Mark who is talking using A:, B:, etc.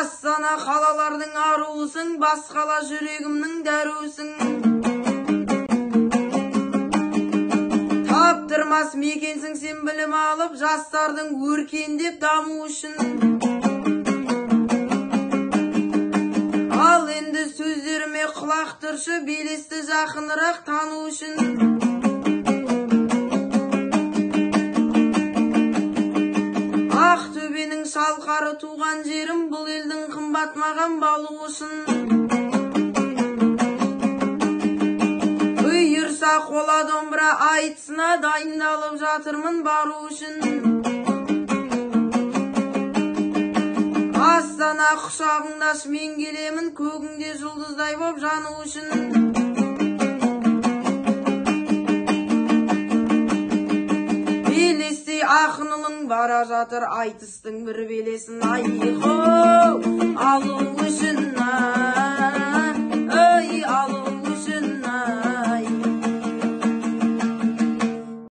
A: Астана қалалардың аруысың, басқала жүрегімнің дәруісің. Таптырмас мекенсің сен білім алып, жастардың өркендеп даму үшін. Ал енді сөздеріме құлақ түрші, белесті жақынырақ тану үшін. Ақтөбенің шалқары туған жерім, бұл елдің қымбат маған балы үшін. Бұйырса қола домбыра айтысына дайындалып жатырмын бару үшін. Астана құшағыңда мен келемін, көгіңде жұлдыздай боп жану үшін. Белестей ақын ұлың бара жатыр, айтыстың бір белесін айқын алу үшін.